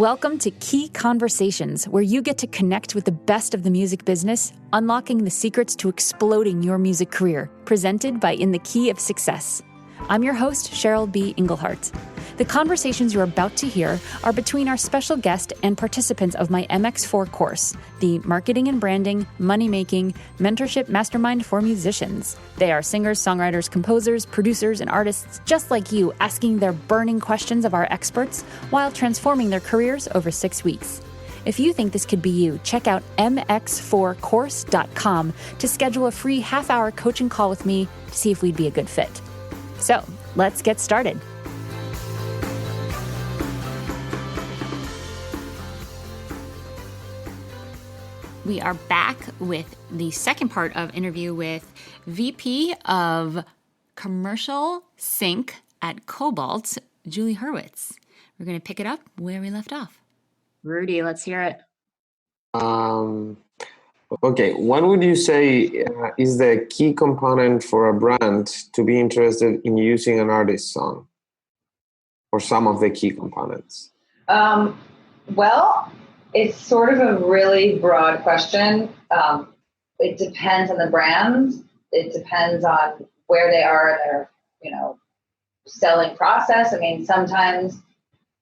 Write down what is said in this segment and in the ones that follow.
Welcome to Key Conversations, where you get to connect with the best of the music business, unlocking the secrets to exploding your music career, presented by In the Key of Success. I'm your host, Cheryl B. Engelhardt. The conversations you're about to hear are between our special guest and participants of my MX4 course, the Marketing and Branding, Money-Making, Mentorship Mastermind for Musicians. They are singers, songwriters, composers, producers, and artists just like you, asking their burning questions of our experts while transforming their careers over 6 weeks. If you think this could be you, check out mx4course.com to schedule a free half-hour coaching call with me to see if we'd be a good fit. So, let's get started. We are back with the second part of interview with VP of Commercial Sync at Kobalt, Julie Hurwitz. We're going to pick it up where we left off. Rudy, let's hear it. Okay, what would you say is the key component for a brand to be interested in using an artist's song? Or some of the key components? Well, it's sort of a really broad question. It depends on the brand. It depends on where they are in their, selling process. I mean, sometimes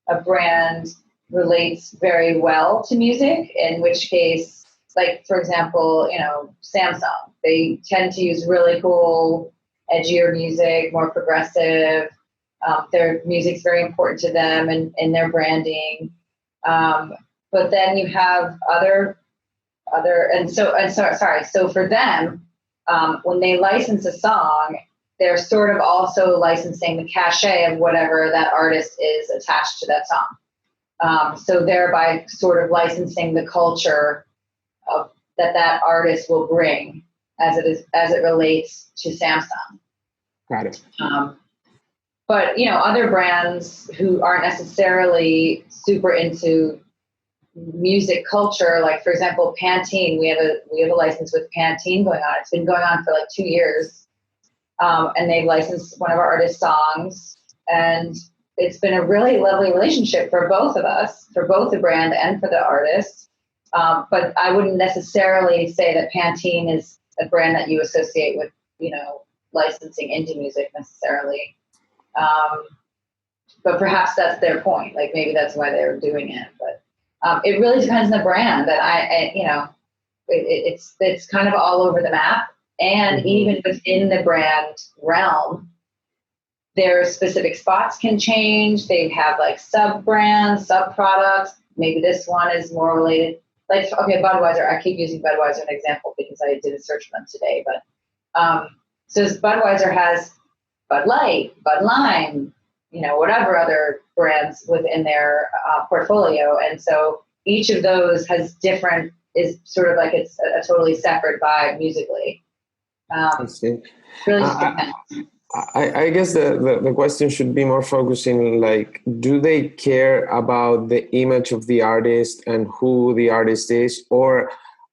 a brand relates very well to music, in which case, like, for example, Samsung, they tend to use really cool, edgier music, more progressive. Their music's very important to them and in their branding. But then you have so for them, when they license a song, they're sort of also licensing the cachet of whatever that artist is attached to that song. So thereby sort of licensing the culture of that artist will bring as it relates to Samsung. Got it. But other brands who aren't necessarily super into music culture, like for example Pantene, we have a license with Pantene going on. It's been going on for like 2 years, and they've licensed one of our artist songs, and it's been a really lovely relationship for both of us, for both the brand and for the artist. But I wouldn't necessarily say that Pantene is a brand that you associate with licensing indie music necessarily. But perhaps that's their point. Like maybe that's why they're doing it. But it really depends on the brand. That it's kind of all over the map. And even within the brand realm, their specific spots can change. They have like sub brands, sub products. Maybe this one is more related. Like Budweiser. I keep using Budweiser as an example because I did a search for them today. But so Budweiser has Bud Light, Bud Lime, whatever other brands within their portfolio. And so each of those is sort of like it's a totally separate vibe musically. I see. Really just depends. I guess the question should be more focusing like, do they care about the image of the artist and who the artist is? Or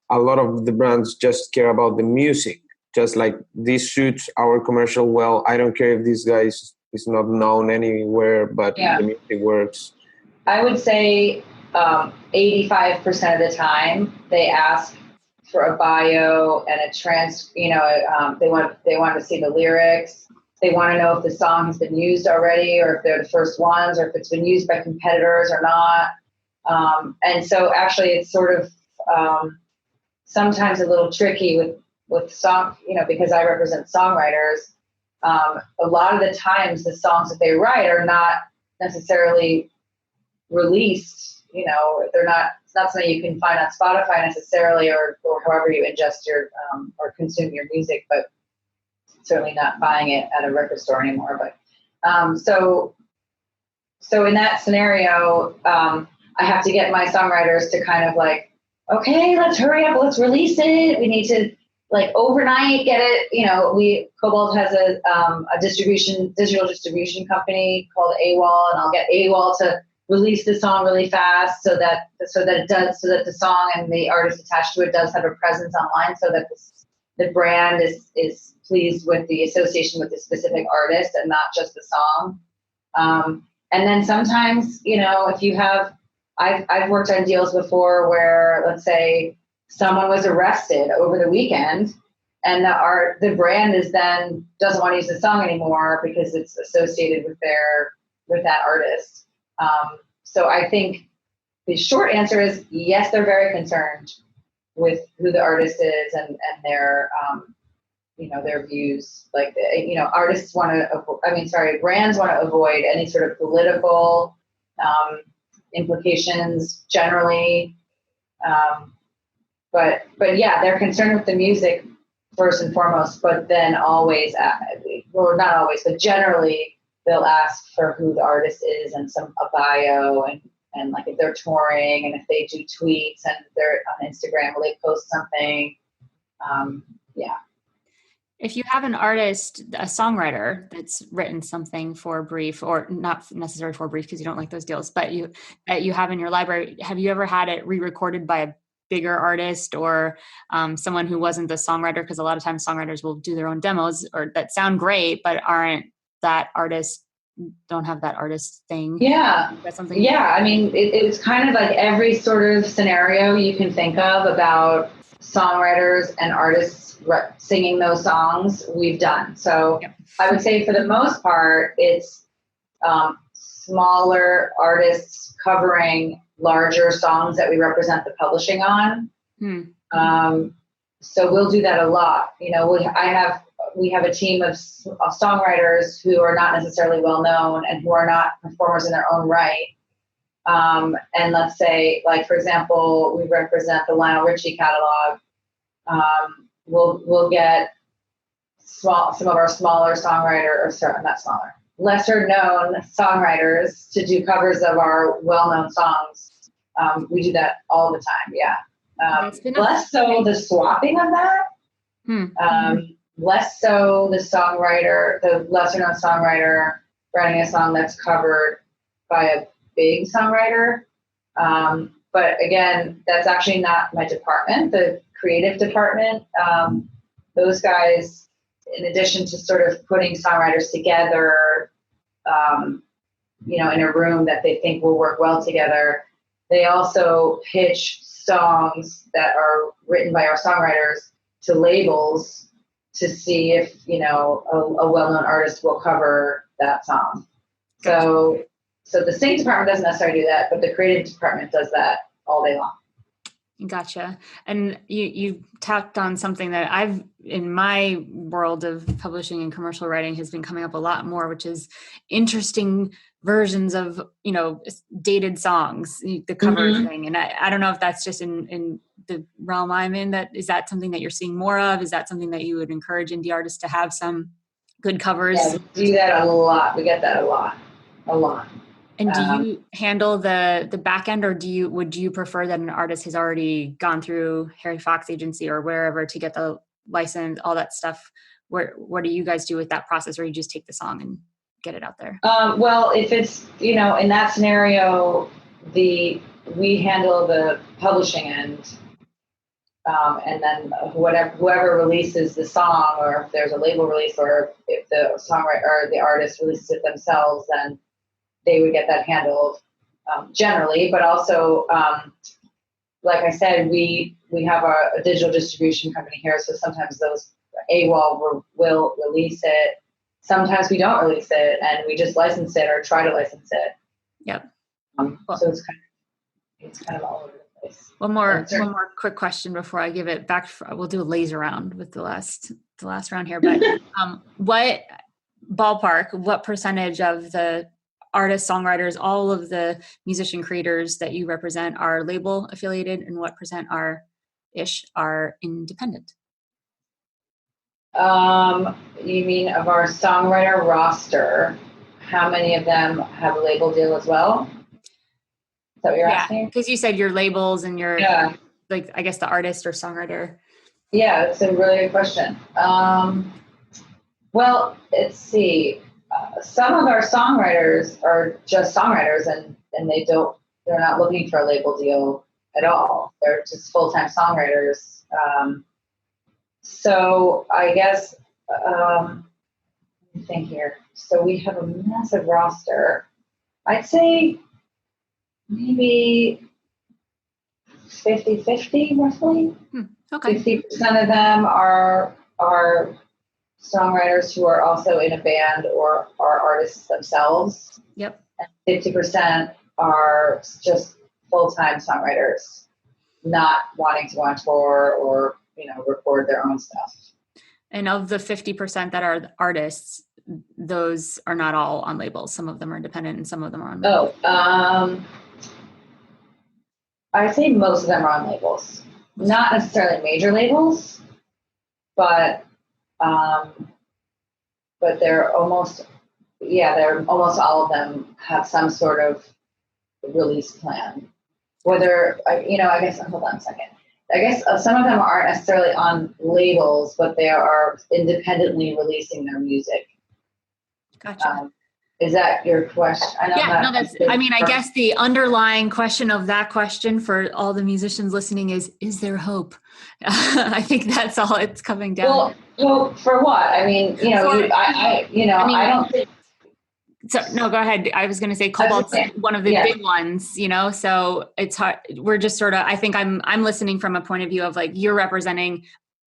a lot of the brands just care about the music? Just like, this suits our commercial well. I don't care if this guy is not known anywhere, but the music works. I would say 85% of the time they ask for a bio and a they want to see the lyrics. They want to know if the song has been used already, or if they're the first ones, or if it's been used by competitors or not. And so actually it's sort of sometimes a little tricky with song, because I represent songwriters. A lot of the times the songs that they write are not necessarily released, it's not something you can find on Spotify necessarily, or however you ingest your, or consume your music, but certainly not buying it at a record store anymore. But, so in that scenario, I have to get my songwriters to kind of like, okay, let's hurry up, let's release it. We need to like overnight get it. Kobalt has a digital distribution company called AWOL, and I'll get AWOL to release the song really fast so that the song and the artist attached to it does have a presence online, so that the brand is pleased with the association with the specific artist and not just the song. And then sometimes, if you have I've worked on deals before where, let's say, someone was arrested over the weekend, and the brand is then doesn't want to use the song anymore because it's associated with that artist. So I think the short answer is yes, they're very concerned with who the artist is and their their views. Like, artists want to, brands want to avoid any sort of political implications generally. But yeah, they're concerned with the music first and foremost, but then always, not always, but generally they'll ask for who the artist is and a bio and like if they're touring and if they do tweets and they're on Instagram, will they post something? Yeah. If you have an artist, a songwriter that's written something for a brief, or not necessarily for a brief because you don't like those deals, but you have in your library, have you ever had it re-recorded by a bigger artist or someone who wasn't the songwriter? Because a lot of times songwriters will do their own demos or that sound great, but don't have that artist thing. Yeah. That's something. Yeah. I mean, it's kind of like every sort of scenario you can think of about songwriters and artists singing those songs we've done. So yep. I would say for the most part, it's smaller artists covering larger songs that we represent the publishing on. So we'll do that a lot. We have a team of songwriters who are not necessarily well known and who are not performers in their own right. And let's say, like, for example, we represent the Lionel Richie catalog. We'll get some of our lesser known songwriters to do covers of our well-known songs. We do that all the time. Yeah. Less so the swapping of that. Less so the lesser known songwriter writing a song that's covered by a big songwriter. But again, that's actually not my department, the creative department. Those guys, in addition to sort of putting songwriters together, in a room that they think will work well together, they also pitch songs that are written by our songwriters to labels to see if, a well-known artist will cover that song. So the singing department doesn't necessarily do that, but the creative department does that all day long. Gotcha. And you tapped on something that I've, in my world of publishing and commercial writing, has been coming up a lot more, which is interesting versions of, dated songs, the cover thing. And I don't know if that's just in the realm I'm in, is that something that you're seeing more of? Is that something that you would encourage indie artists to have some good covers? Yeah, we do that a lot. We get that a lot. And do you handle the back end, or would you prefer that an artist has already gone through Harry Fox agency or wherever to get the license, all that stuff? What do you guys do with that process, or you just take the song and get it out there? Well, if it's, in that scenario, we handle the publishing end, and then whoever releases the song, or if there's a label release, or if the songwriter or the artist releases it themselves, then they would get that handled generally. But also, like I said, we have a digital distribution company here, so sometimes those AWOL will release it. Sometimes we don't release it, and we just license it or try to license it. Yep. So it's kind of all over the place. One more quick question before I give it back. We'll do a laser round with the last round here. But what percentage of the artists, songwriters, all of the musician creators that you represent are label affiliated, and what percent are independent? You mean of our songwriter roster, how many of them have a label deal as well? Is that what you're asking? Because you said your labels and your, like, I guess the artist or songwriter. Yeah, it's a really good question. Well, let's see. Some of our songwriters are just songwriters, and they're not looking for a label deal at all. They're just full-time songwriters. So I guess, let me think here. So we have a massive roster. I'd say maybe 50-50 roughly. Okay. 50% of them are songwriters who are also in a band or are artists themselves. Yep. And 50% are just full-time songwriters, not wanting to go on tour or, record their own stuff. And of the 50% that are artists, those are not all on labels. Some of them are independent and some of them are on labels. I'd say most of them are on labels. Not necessarily major labels, but they're almost all of them have some sort of release plan. Whether, I guess, hold on a second. I guess some of them aren't necessarily on labels, but they are independently releasing their music. Gotcha. Is that your question? I guess the underlying question of that question for all the musicians listening is there hope? I think that's all it's coming down. Well, for what? I mean, I don't think. So no, go ahead. I was going to say Kobalt's one of the big ones, so it's hard. We're just sort of, I think I'm listening from a point of view of like, you're representing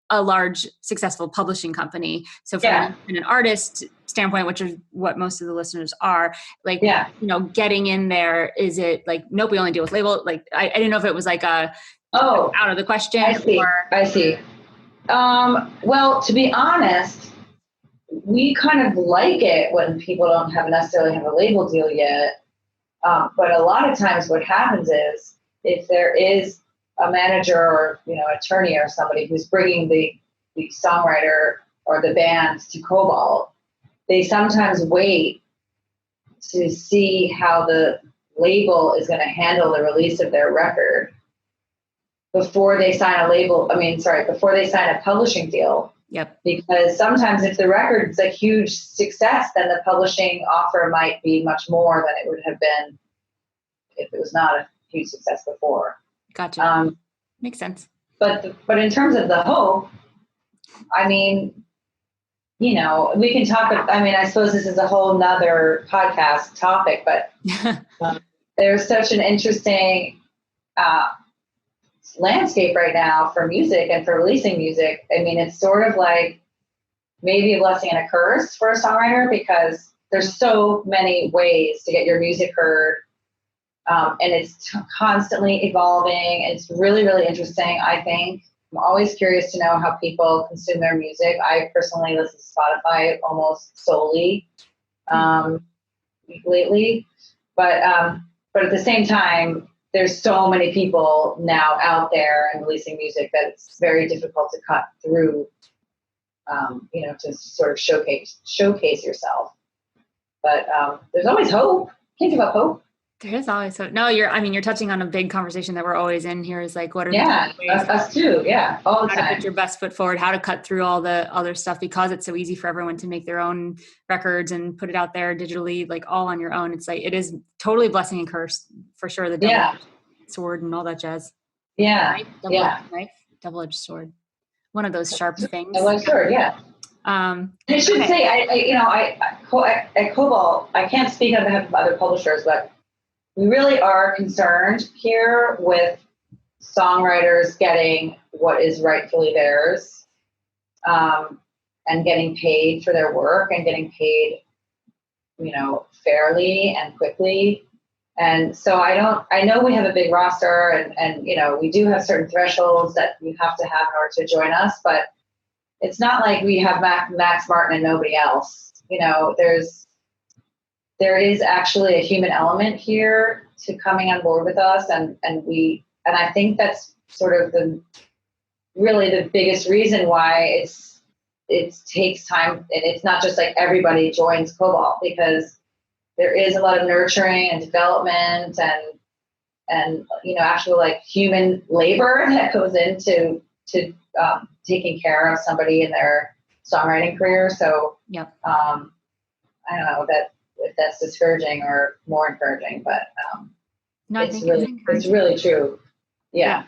a large successful publishing company. So from an artist standpoint, which is what most of the listeners are, like, getting in there, is it like, nope, we only deal with label? Like, I didn't know if it was like out of the question. I see. Well, to be honest, we kind of like it when people don't necessarily have a label deal yet. But a lot of times what happens is if there is a manager or, attorney or somebody who's bringing the songwriter or the band to Kobalt, they sometimes wait to see how the label is going to handle the release of their record before they sign before they sign a publishing deal. Yep. Because sometimes if the record's a huge success, then the publishing offer might be much more than it would have been if it was not a huge success before. Gotcha. Makes sense. But in terms of the hope, I mean, we can talk. I mean, I suppose this is a whole nother podcast topic, but there's such an interesting landscape right now for music and for releasing music. I mean, it's sort of like maybe a blessing and a curse for a songwriter because there's so many ways to get your music heard. And it's constantly evolving. It's really, really interesting, I think. I'm always curious to know how people consume their music. I personally listen to Spotify almost solely lately. But at the same time, there's so many people now out there and releasing music that it's very difficult to cut through, to sort of showcase yourself. But there's always hope. Can't give up hope. There is always hope. No, you're touching on a big conversation that we're always in here is like, what are us too. Yeah. All the time. How to put your best foot forward, how to cut through all the other stuff because it's so easy for everyone to make their own records and put it out there digitally, like all on your own. It's like, it is totally blessing and curse for sure. The double-edged sword and all that jazz. Yeah. Double-edged sword. One of those sharp things. Double-edged sword. Yeah. I should say, at Kobalt, I can't speak on behalf of other publishers, but we really are concerned here with songwriters getting what is rightfully theirs, and getting paid for their work and getting paid, fairly and quickly. And so I know we have a big roster and we do have certain thresholds that you have to have in order to join us, but it's not like we have Max Martin and nobody else. There is actually a human element here to coming on board with us. And I think that's sort of the biggest reason why it takes time. And it's not just like everybody joins Kobalt because there is a lot of nurturing and development and actual like human labor that goes into taking care of somebody in their songwriting career. So, I don't know if that's discouraging or more encouraging, but no, it's really true. Yeah.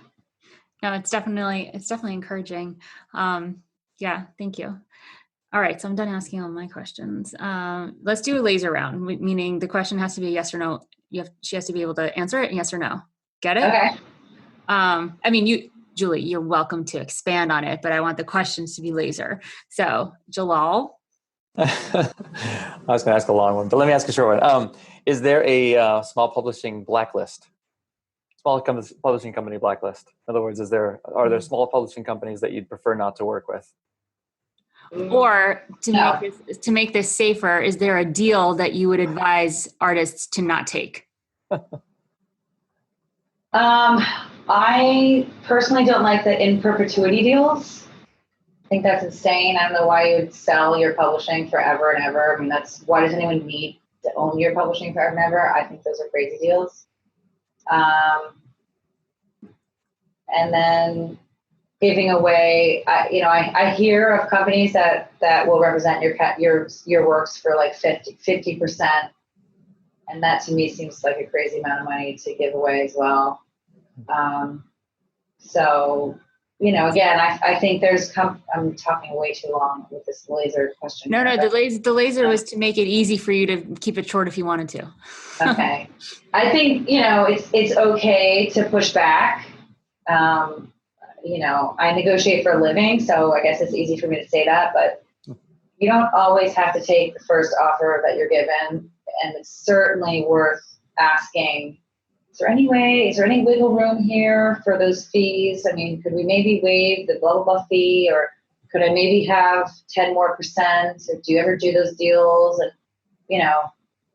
No, it's definitely encouraging. Thank you. All right, so I'm done asking all my questions. Let's do a laser round, meaning the question has to be a yes or no. She has to be able to answer it, yes or no. Get it? Okay. I mean, Julie, you're welcome to expand on it, but I want the questions to be laser. So, Jalal. I was going to ask a long one, but let me ask a short one. Is there a small publishing blacklist? Publishing company blacklist. In other words, are there small publishing companies that you'd prefer not to work with? Or to make this safer, is there a deal that you would advise artists to not take? I personally don't like the in perpetuity deals. I think that's insane. I don't know why you would sell your publishing forever and ever. I mean, why does anyone need to own your publishing forever and ever? I think those are crazy deals. And then giving away, I hear of companies that will represent your works for like 50%. And that to me seems like a crazy amount of money to give away as well. So, again, I think I'm talking way too long with this laser question. No, the laser was to make it easy for you to keep it short if you wanted to. Okay. I think, it's okay to push back. I negotiate for a living, so I guess it's easy for me to say that, but you don't always have to take the first offer that you're given, and it's certainly worth asking, is there any wiggle room here for those fees? I mean, could we maybe waive the blah, blah, blah fee, or could I maybe have 10% more? Or do you ever do those deals? And,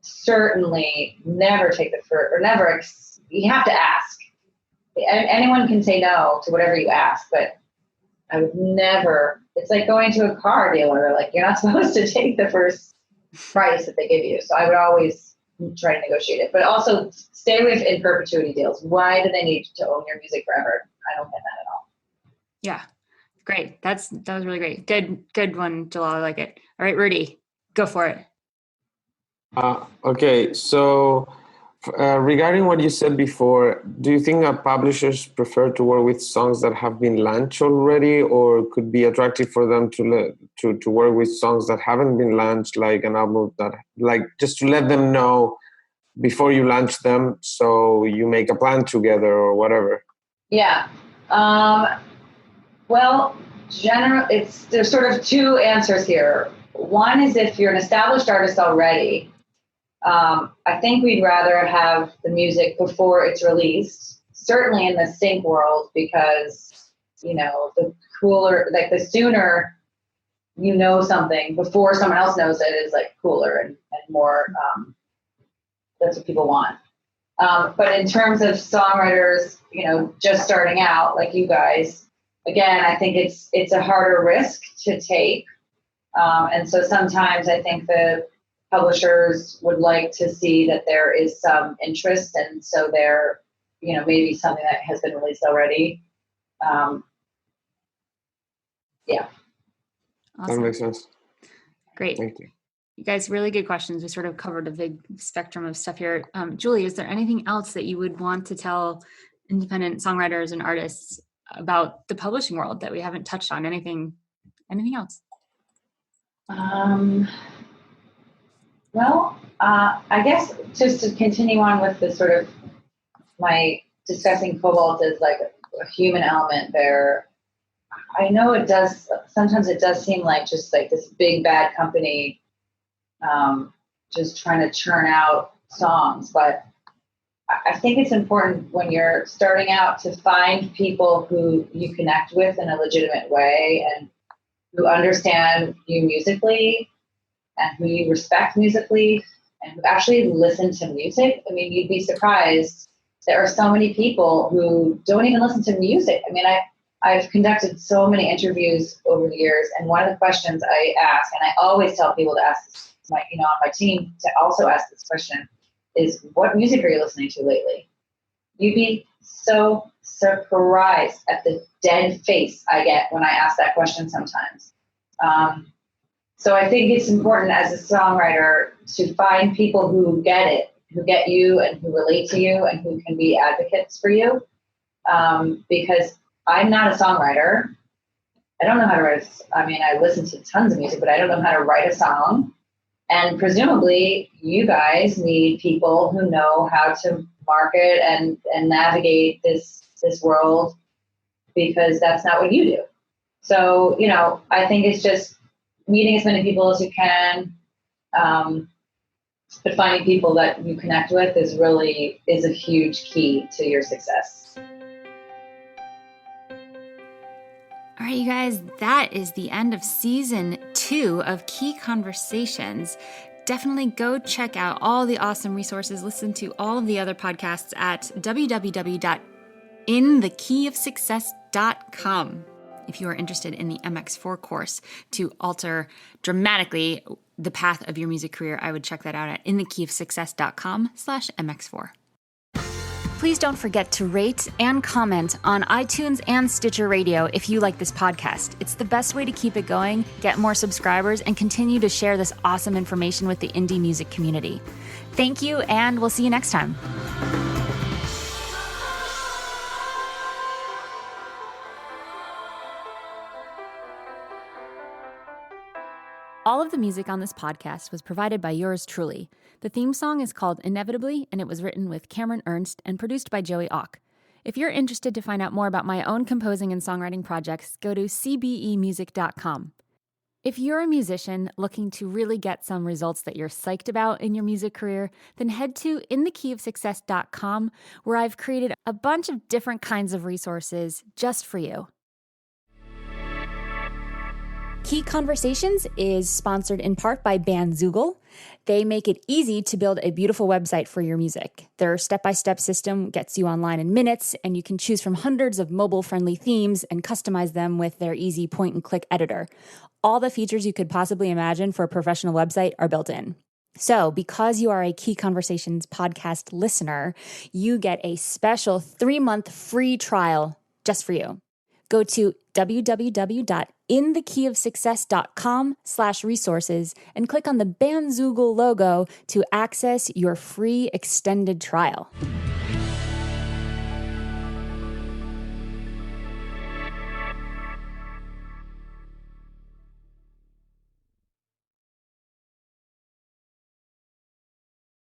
certainly never take the first, or never, you have to ask. Anyone can say no to whatever you ask, but I would never, it's like going to a car dealer, like you're not supposed to take the first price that they give you. So I would always try to negotiate it, but also stay with in perpetuity deals. Why do they need to own your music forever? I don't get that at all. Yeah. Great. That was really great. Good one, Jalal. I like it. All right, Rudy, go for it. Okay. So, regarding what you said before, do you think that publishers prefer to work with songs that have been launched already, or could be attractive for them to work with songs that haven't been launched, like an album that, like, just to let them know before you launch them, so you make a plan together or whatever? Yeah. Well, there's sort of two answers here. One is if you're an established artist already, I think we'd rather have the music before it's released, certainly in the sync world, because, the cooler, like the sooner something before someone else knows it is like cooler and more, that's what people want. But in terms of songwriters, just starting out like you guys, again, I think it's a harder risk to take. And so sometimes I think the publishers would like to see that there is some interest, and so they're, maybe something that has been released already. Yeah. Awesome. That makes sense. Great. Thank you. You guys, really good questions. We sort of covered a big spectrum of stuff here. Julie, is there anything else that you would want to tell independent songwriters and artists about the publishing world that we haven't touched on? Anything else? Well, I guess just to continue on with the sort of my discussing Kobalt as like a human element there. I know sometimes it does seem like just like this big bad company just trying to churn out songs, but I think it's important when you're starting out to find people who you connect with in a legitimate way and who understand you musically and who you respect musically and who actually listen to music. I mean, you'd be surprised. There are so many people who don't even listen to music. I mean, I've conducted so many interviews over the years, and one of the questions I ask, and I always tell people to ask this, on my team to also ask this question, is what music are you listening to lately? You'd be so surprised at the dead face I get when I ask that question sometimes. So I think it's important as a songwriter to find people who get it, who get you and who relate to you and who can be advocates for you. Because I'm not a songwriter, don't know how to write. I mean, I listen to tons of music, but I don't know how to write a song. And presumably, you guys need people who know how to market and navigate this world, because that's not what you do. So, you know, I think it's just meeting as many people as you can, but finding people that you connect with is a huge key to your success. All right, you guys, that is the end of season 2 of Key Conversations. Definitely go check out all the awesome resources. Listen to all of the other podcasts at www.inthekeyofsuccess.com. If you are interested in the MX4 course to alter dramatically the path of your music career, I would check that out at inthekeyofsuccess.com/MX4. Please don't forget to rate and comment on iTunes and Stitcher Radio if you like this podcast. It's the best way to keep it going, get more subscribers, and continue to share this awesome information with the indie music community. Thank you, and we'll see you next time. All of the music on this podcast was provided by yours truly. The theme song is called Inevitably, and it was written with Cameron Ernst and produced by Joey Auck. If you're interested to find out more about my own composing and songwriting projects, go to cbemusic.com. If you're a musician looking to really get some results that you're psyched about in your music career, then head to inthekeyofsuccess.com, where I've created a bunch of different kinds of resources just for you. Key Conversations is sponsored in part by Bandzoogle. They make it easy to build a beautiful website for your music. Their step-by-step system gets you online in minutes, and you can choose from hundreds of mobile-friendly themes and customize them with their easy point-and-click editor. All the features you could possibly imagine for a professional website are built in. So, because you are a Key Conversations podcast listener, you get a special 3-month free trial just for you. Go to www.inthekeyofsuccess.com/resources and click on the Bandzoogle logo to access your free extended trial.